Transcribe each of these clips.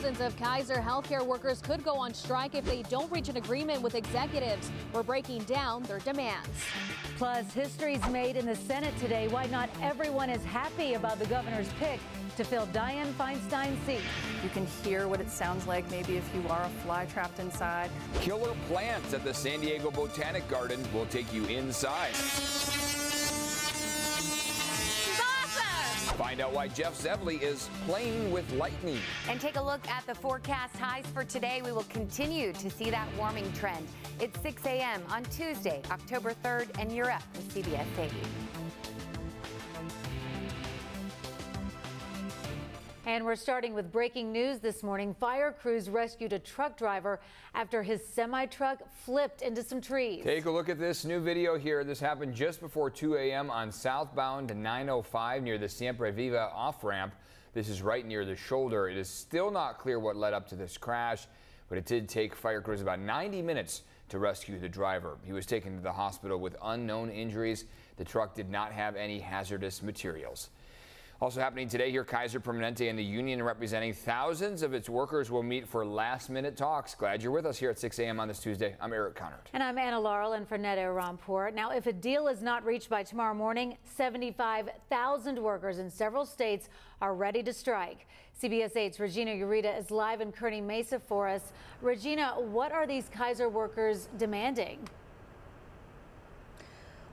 Thousands of Kaiser healthcare workers could go on strike if they don't reach an agreement with executives. We're breaking down their demands. Plus, history's made in the Senate today. Why not everyone is happy about the governor's pick to fill Dianne Feinstein's seat. You can hear what it sounds like maybe if you are a fly trapped inside. Killer plants at the San Diego Botanic Garden will take you inside. Find out why Jeff Zevley is playing with lightning. And take a look at the forecast highs for today. We will continue to see that warming trend. It's 6 a.m. on Tuesday, October 3rd, and you're up with CBS 8. And we're starting with breaking news this morning. Fire crews rescued a truck driver after his semi-truck flipped into some trees. Take a look at this new video here. This happened just before 2 a.m. on southbound 905 near the Siempre Viva off-ramp. This is right near the shoulder. It is still not clear what led up to this crash, but it did take fire crews about 90 minutes to rescue the driver. He was taken to the hospital with unknown injuries. The truck did not have any hazardous materials. Also happening today here, Kaiser Permanente and the union representing thousands of its workers will meet for last-minute talks. Glad you're with us here at 6 a.m. on this Tuesday. I'm Eric Connard. And I'm Anna Laurel in for Ned Rampur. Now, if a deal is not reached by tomorrow morning, 75,000 workers in several states are ready to strike. CBS 8's Regina Urita is live in Kearney Mesa for us. Regina, what are these Kaiser workers demanding?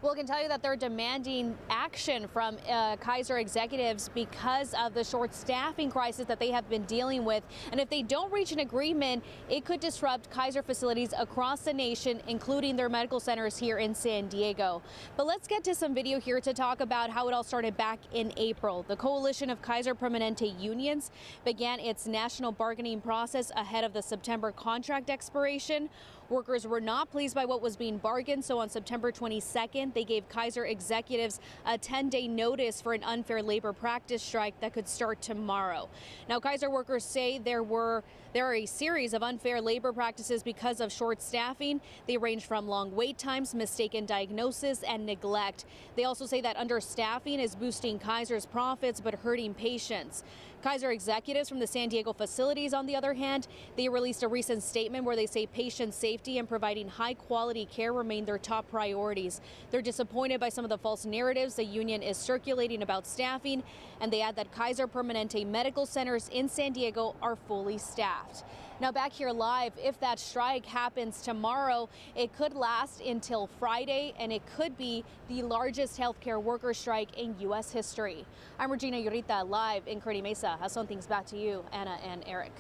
Well, I can tell you that they're demanding action from Kaiser executives because of the short staffing crisis that they have been dealing with. And if they don't reach an agreement, it could disrupt Kaiser facilities across the nation, including their medical centers here in San Diego. But let's get to some video here to talk about how it all started back in April. The coalition of Kaiser Permanente unions began its national bargaining process ahead of the September contract expiration. Workers were not pleased by what was being bargained, so on September 22nd, they gave Kaiser executives a 10-day notice for an unfair labor practice strike that could start tomorrow. Now, Kaiser workers say there are a series of unfair labor practices because of short staffing. They range from long wait times, mistaken diagnosis, and neglect. They also say that understaffing is boosting Kaiser's profits but hurting patients. Kaiser executives from the San Diego facilities, on the other hand, they released a recent statement where they say patient safety and providing high-quality care remain their top priorities. They're disappointed by some of the false narratives the union is circulating about staffing, and they add that Kaiser Permanente medical centers in San Diego are fully staffed. Now, back here live, if that strike happens tomorrow, it could last until Friday, and it could be the largest healthcare worker strike in U.S. history. I'm Regina Urita, live in Kearney Mesa. I'll send things back to you, Anna and Eric.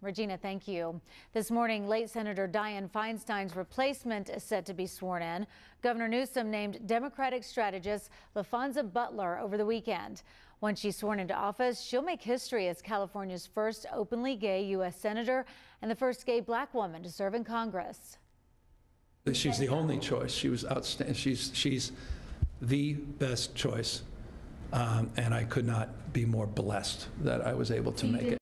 Regina, thank you. This morning, late Senator Dianne Feinstein's replacement is set to be sworn in. Governor Newsom named Democratic strategist LaFonza Butler over the weekend. Once she's sworn into office, she'll make history as California's first openly gay U.S. senator and the first gay black woman to serve in Congress. She's the only choice. She was outstanding. She's the best choice, and I could not be more blessed that I was able to make it.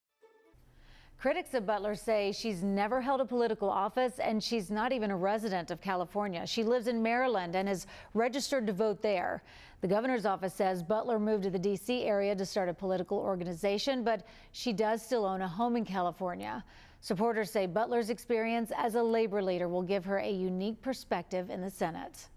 Critics of Butler say she's never held a political office, and she's not even a resident of California. She lives in Maryland and is registered to vote there. The governor's office says Butler moved to the D.C. area to start a political organization, but she does still own a home in California. Supporters say Butler's experience as a labor leader will give her a unique perspective in the Senate.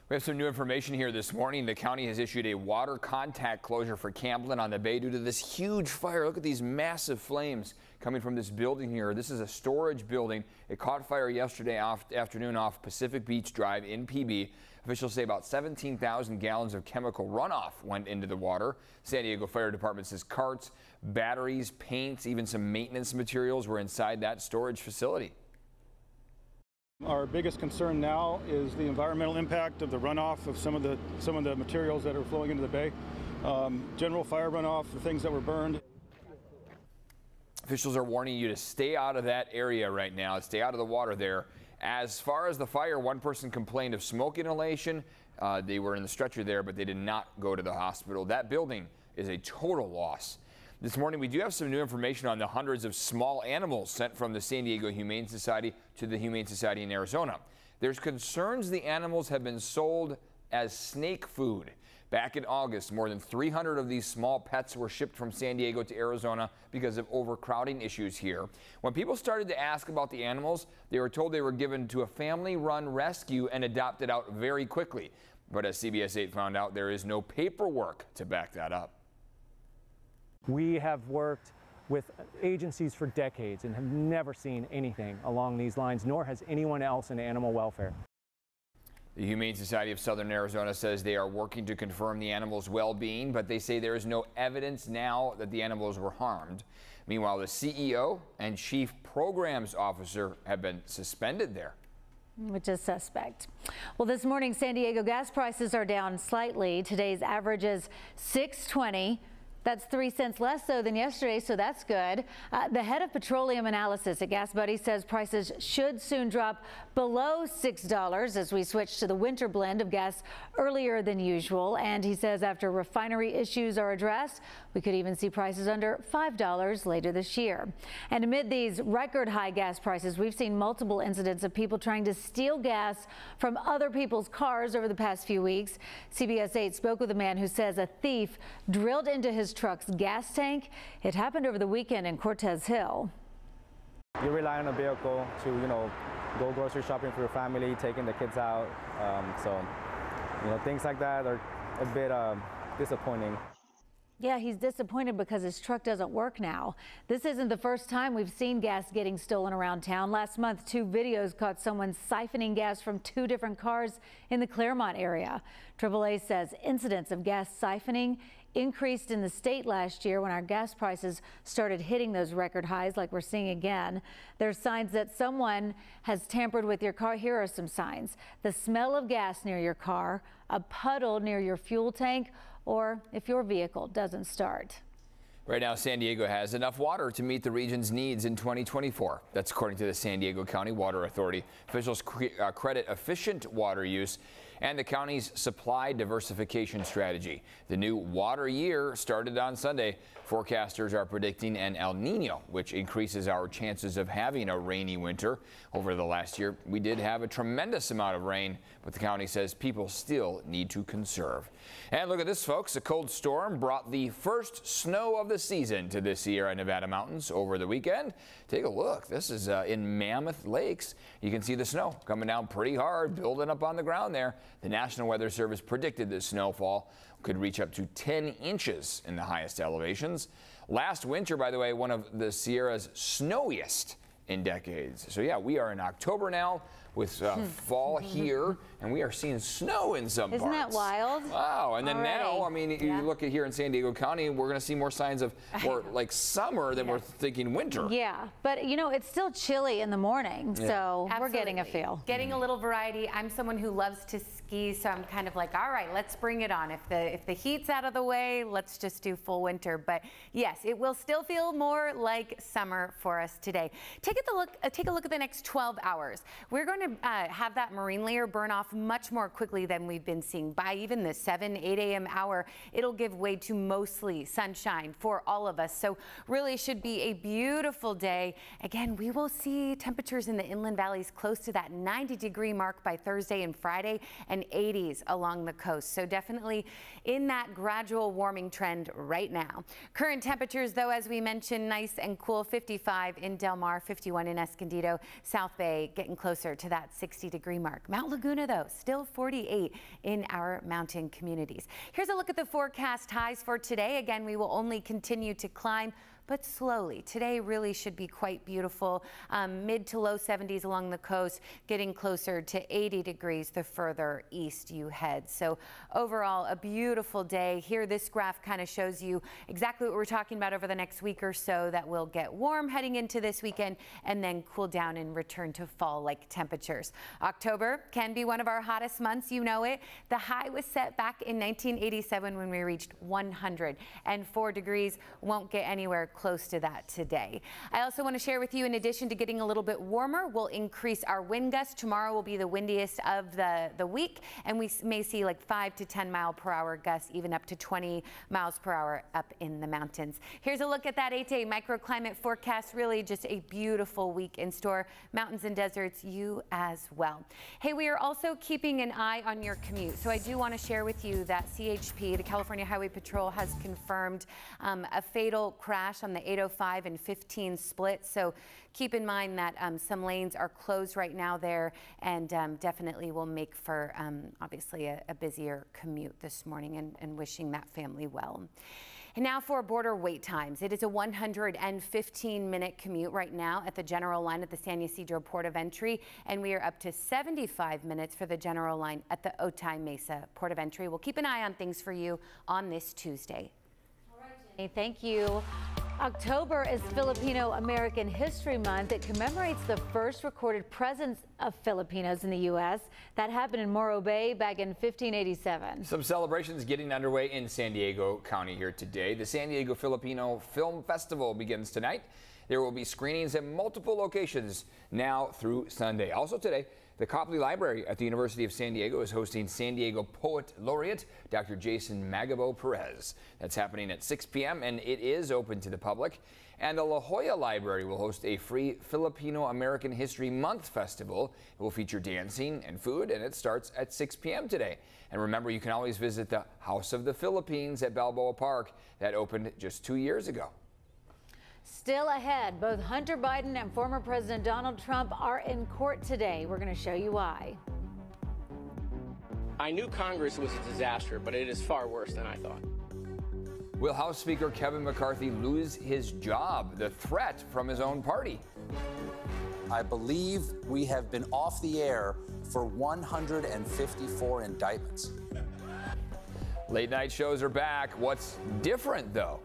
We have some new information here this morning. The county has issued a water contact closure for Camplin on the Bay due to this huge fire. Look at these massive flames coming from this building here. This is a storage building. It caught fire yesterday afternoon off Pacific Beach Drive in PB. Officials say about 17,000 gallons of chemical runoff went into the water. San Diego Fire Department says carts, batteries, paints, even some maintenance materials were inside that storage facility. Our biggest concern now is the environmental impact of the runoff of some of the materials that are flowing into the bay. General fire runoff, the things that were burned. Officials are warning you to stay out of that area right now. Stay out of the water there. As far as the fire, one person complained of smoke inhalation. They were in the stretcher there, but they did not go to the hospital. That building is a total loss. This morning, we do have some new information on the hundreds of small animals sent from the San Diego Humane Society to the Humane Society in Arizona. There's concerns the animals have been sold as snake food. Back in August, more than 300 of these small pets were shipped from San Diego to Arizona because of overcrowding issues here. When people started to ask about the animals, they were told they were given to a family-run rescue and adopted out very quickly. But as CBS 8 found out, there is no paperwork to back that up. We have worked with agencies for decades and have never seen anything along these lines, nor has anyone else in animal welfare. The Humane Society of Southern Arizona says they are working to confirm the animals' well-being, but they say there is no evidence now that the animals were harmed. Meanwhile, the CEO and Chief Programs Officer have been suspended there. Which is suspect. Well, this morning, San Diego gas prices are down slightly. Today's average is $6.20. That's 3 cents less so than yesterday, so that's good. The head of petroleum analysis at Gas Buddy says prices should soon drop below $6 as we switch to the winter blend of gas earlier than usual. And he says after refinery issues are addressed, we could even see prices under $5 later this year. And amid these record high gas prices, we've seen multiple incidents of people trying to steal gas from other people's cars over the past few weeks. CBS 8 spoke with a man who says a thief drilled into his truck's gas tank. It happened over the weekend in Cortez Hill. You rely on a vehicle to, go grocery shopping for your family, taking the kids out. Things like that are a bit disappointing. Yeah, he's disappointed because his truck doesn't work now. This isn't the first time we've seen gas getting stolen around town. Last month, 2 videos caught someone siphoning gas from 2 different cars in the Claremont area. AAA says incidents of gas siphoning increased in the state last year when our gas prices started hitting those record highs like we're seeing again. There's signs that someone has tampered with your car. Here are some signs. The smell of gas near your car, a puddle near your fuel tank, or if your vehicle doesn't start. Right now, San Diego has enough water to meet the region's needs in 2024. That's according to the San Diego County Water Authority. Officials credit efficient water use and the county's supply diversification strategy. The new water year started on Sunday. Forecasters are predicting an El Nino, which increases our chances of having a rainy winter. Over the last year, we did have a tremendous amount of rain, but the county says people still need to conserve. And look at this, folks. A cold storm brought the first snow of the season to the Sierra Nevada mountains over the weekend. Take a look. This is in Mammoth Lakes. You can see the snow coming down pretty hard, building up on the ground there. The National Weather Service predicted this snowfall could reach up to 10 inches in the highest elevations. Last winter, by the way, one of the Sierra's snowiest in decades. So yeah, we are in October now with fall here, and we are seeing snow in some parts. Isn't that wild? Wow, and then already. now, I mean, you look at here in San Diego County, we're going to see more signs of more like summer than we're thinking winter. Yeah, but it's still chilly in the morning, so we're getting a feel. Getting a little variety. I'm someone who loves to ski, so I'm kind of like, all right, let's bring it on. If the heat's out of the way, let's just do full winter. But yes, it will still feel more like summer for us today. Take a look at the next 12 hours. We're going to have that marine layer burn off much more quickly than we've been seeing. By even the 7, 8 a.m. hour, it'll give way to mostly sunshine for all of us. So really should be a beautiful day. Again, we will see temperatures in the inland valleys close to that 90-degree mark by Thursday and Friday, and 80s along the coast. So definitely in that gradual warming trend right now. Current temperatures, though, as we mentioned, nice and cool. 55 in Del Mar, 51 in Escondido, South Bay getting closer to that 60-degree mark. Mount Laguna, though, still 48 in our mountain communities. Here's a look at the forecast highs for today. Again, we will only continue to climb, but slowly. Today really should be quite beautiful. Mid to low 70s along the coast, getting closer to 80 degrees the further east you head. So overall, a beautiful day. Here, this graph kind of shows you exactly what we're talking about over the next week or so, that will get warm heading into this weekend and then cool down and return to fall-like temperatures. October can be one of our hottest months, you know it. The high was set back in 1987 when we reached 104 degrees. Won't get anywhere close to that today. I also want to share with you, in addition to getting a little bit warmer, we'll increase our wind gusts. Tomorrow will be the windiest of the week, and we may see like 5 to 10 mile per hour gusts, even up to 20 miles per hour up in the mountains. Here's a look at that 8-day microclimate forecast. Really just a beautiful week in store. Mountains and deserts, you as well. Hey, we are also keeping an eye on your commute. So I do want to share with you that CHP, the California Highway Patrol, has confirmed a fatal crash on the 805 and 15 split. So keep in mind that some lanes are closed right now there, and definitely will make for obviously a busier commute this morning, and wishing that family well. And now for border wait times. It is a 115-minute commute right now at the General Line at the San Ysidro Port of Entry, and we are up to 75 minutes for the General Line at the Otay Mesa Port of Entry. We'll keep an eye on things for you on this Tuesday. All right, Jenny, thank you. October is Filipino American History Month. It commemorates the first recorded presence of Filipinos in the U.S. That happened in Morro Bay back in 1587. Some celebrations getting underway in San Diego County here today. The San Diego Filipino Film Festival begins tonight. There will be screenings at multiple locations now through Sunday. Also today, the Copley Library at the University of San Diego is hosting San Diego Poet Laureate Dr. Jason Magabo Perez. That's happening at 6 p.m. and it is open to the public. And the La Jolla Library will host a free Filipino American History Month festival. It will feature dancing and food, and it starts at 6 p.m. today. And remember, you can always visit the House of the Philippines at Balboa Park. That opened just 2 years ago. Still ahead, both Hunter Biden and former President Donald Trump are in court today. We're going to show you why. I knew Congress was a disaster, but it is far worse than I thought. Will House Speaker Kevin McCarthy lose his job? The threat from his own party. I believe we have been off the air for 154 indictments. Late night shows are back. What's different, though?